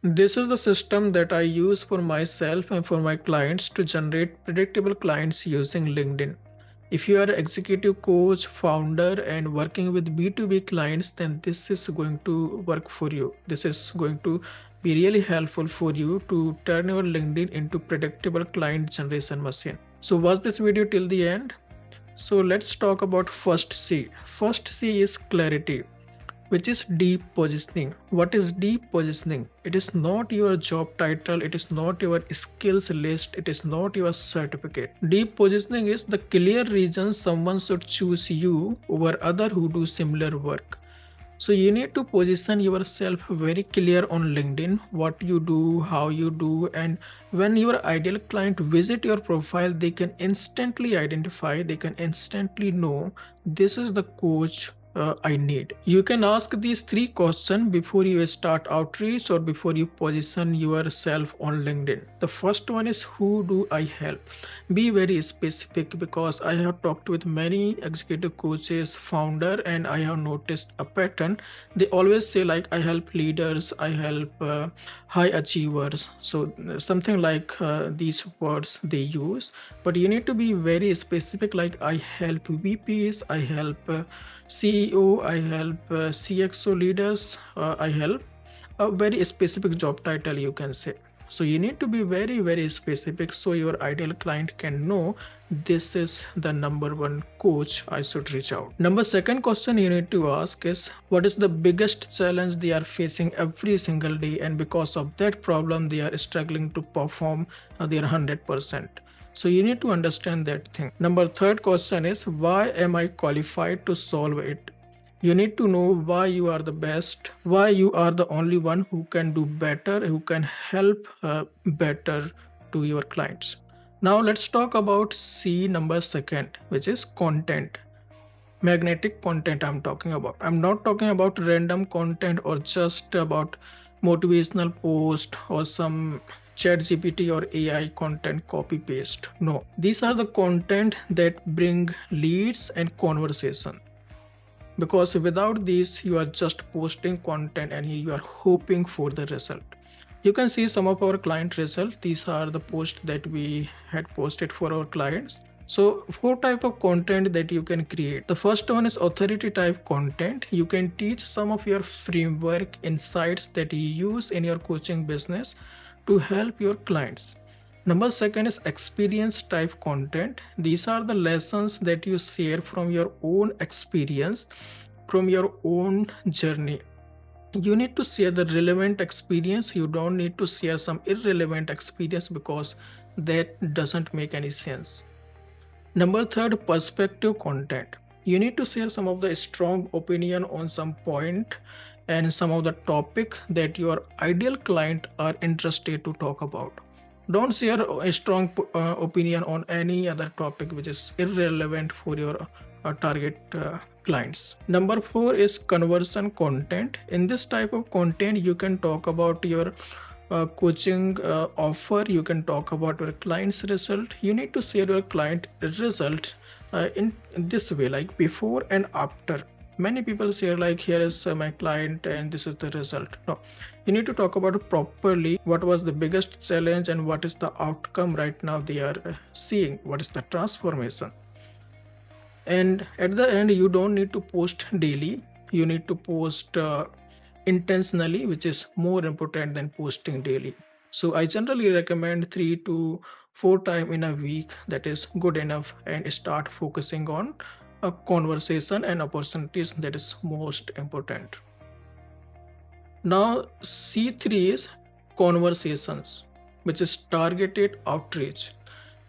This is the system that I use for myself and for my clients to generate predictable clients using LinkedIn. If you are an executive coach, founder, and working with B2B clients, then this is going to work for you. This is going to be really helpful for you to turn your LinkedIn into predictable client generation machine. So watch this video till the end. So let's talk about first C. First C is clarity, which is deep positioning. What is deep positioning? It is not your job title, it is not your skills list, it is not your certificate. Deep positioning is the clear reason someone should choose you over other who do similar work. So you need to position yourself very clear on LinkedIn, what you do, how you do, and when your ideal client visit your profile, they can instantly identify, they can instantly know this is the coach I need. You can ask these three questions before you start outreach or before you position yourself on LinkedIn. The first one is, who do I help? Be very specific, because I have talked with many executive coaches, founder, and I have noticed a pattern. They always say like, I help leaders, I help high achievers. So something like these words they use, but you need to be very specific, like I help VPs, I help CEO, I help CXO leaders, I help a very specific job title, you can say. So you need to be very specific so your ideal client can know this is the number one coach I should reach out. Number second question you need to ask is, what is the biggest challenge they are facing every single day, and because of that problem they are struggling to perform their 100%. So you need to understand that thing. Number third question is, why am I qualified to solve it? You need to know why you are the best, why you are the only one who can do better, who can help better to your clients. Now let's talk about C number second, which is content. Magnetic content I'm talking about. I'm not talking about random content or just about motivational post or some chat GPT or AI content copy paste. No, these are the content that bring leads and conversation, because without these you are just posting content and you are hoping for the result. You can see some of our client results. These are the posts that we had posted for our clients. So four type of content that you can create. The first one is authority type content. You can teach some of your framework insights that you use in your coaching business to help your clients. Number second is experience type content. These are the lessons that you share from your own experience, from your own journey. You need to share the relevant experience. You don't need to share some irrelevant experience, because that doesn't make any sense. Number third, perspective content. You need to share some of the strong opinion on some point and some of the topic that your ideal client are interested to talk about. Don't share a strong opinion on any other topic which is irrelevant for your target clients. Number four is conversion content. In this type of content, you can talk about your coaching offer, you can talk about your client's result. You need to share your client result in this way, like before and after. Many people share like, here is my client and this is the result. No, you need to talk about it properly. What was the biggest challenge and what is the outcome right now they are seeing, what is the transformation. And at the end, you don't need to post daily, you need to post intentionally, which is more important than posting daily. So I generally recommend 3 to 4 times in a week. That is good enough, and start focusing on a conversation and opportunities. That is most important. Now C3 is conversations, which is targeted outreach.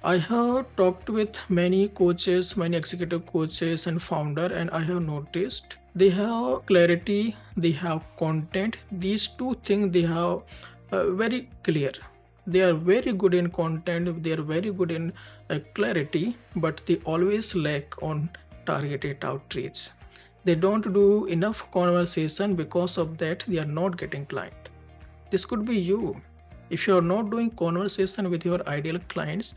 I have talked with many coaches, many executive coaches and founder, and I have noticed they have clarity, they have content. These two things they have very clear. They are very good in content, they are very good in clarity, but they always lack on targeted outreach. They don't do enough conversation, because of that they are not getting client. This could be you. If you are not doing conversation with your ideal clients,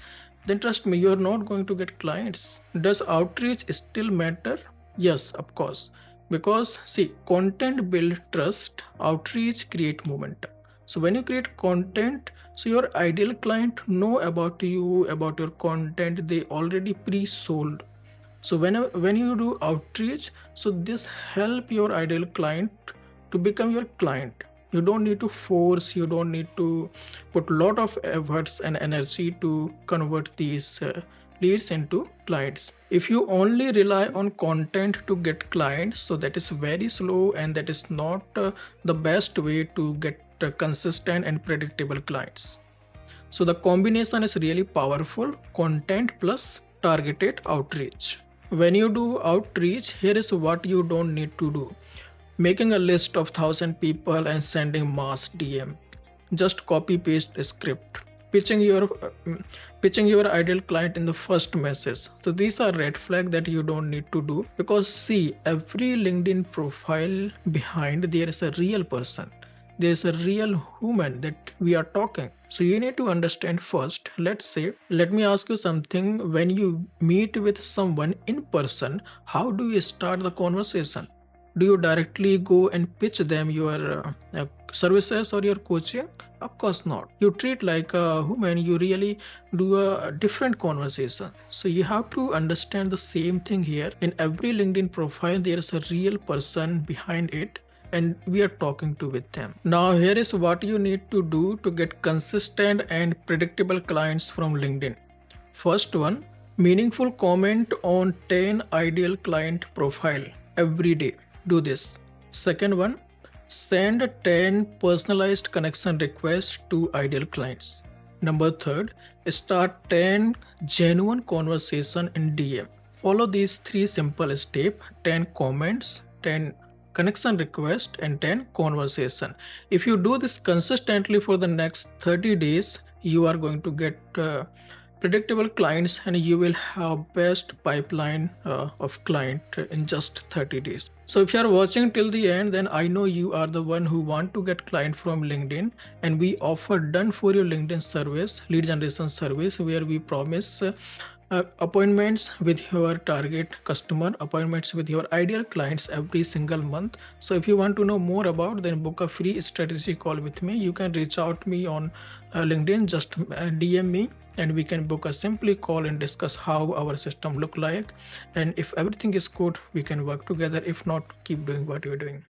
then trust me, you are not going to get clients. Does outreach still matter? Yes, of course. Because see, content build trust, outreach create momentum. So when you create content, so your ideal client know about you, about your content, they already pre-sold. So when you do outreach, so this help your ideal client to become your client. You don't need to force, you don't need to put lot of efforts and energy to convert these leads into clients. If you only rely on content to get clients, so that is very slow, and that is not the best way to get consistent and predictable clients. So the combination is really powerful: content plus targeted outreach. When you do outreach, here is what you don't need to do: making a list of 1,000 people and sending mass DM. Just copy paste a script. Pitching your pitching your ideal client in the first message. So these are red flag that you don't need to do, because see, every LinkedIn profile behind there is a real person. There is a real human that we are talking. So you need to understand first. Let's say, let me ask you something. When you meet with someone in person, how do you start the conversation? Do you directly go and pitch them your services or your coaching? Of course not. You treat like a human. You really do a different conversation. So you have to understand the same thing here. In every LinkedIn profile, there is a real person behind it, and we are talking to with them. Now here is what you need to do to get consistent and predictable clients from LinkedIn. First one, meaningful comment on 10 ideal client profile every day. Do this. Second one, send 10 personalized connection requests to ideal clients. Number third, start 10 genuine conversation in DM. Follow these three simple steps: 10 comments, 10 connection request, and 10 conversation. If you do this consistently for the next 30 days, you are going to get predictable clients, and you will have best pipeline of client in just 30 days. So if you are watching till the end, then I know you are the one who want to get client from LinkedIn, and we offer done for your LinkedIn service, lead generation service, where we promise appointments with your target customer, appointments with your ideal clients every single month. So if you want to know more about, then book a free strategy call with me. You can reach out me on LinkedIn, just DM me, and we can book a simply call and discuss how our system look like. And if everything is good, we can work together. If not, keep doing what you're doing.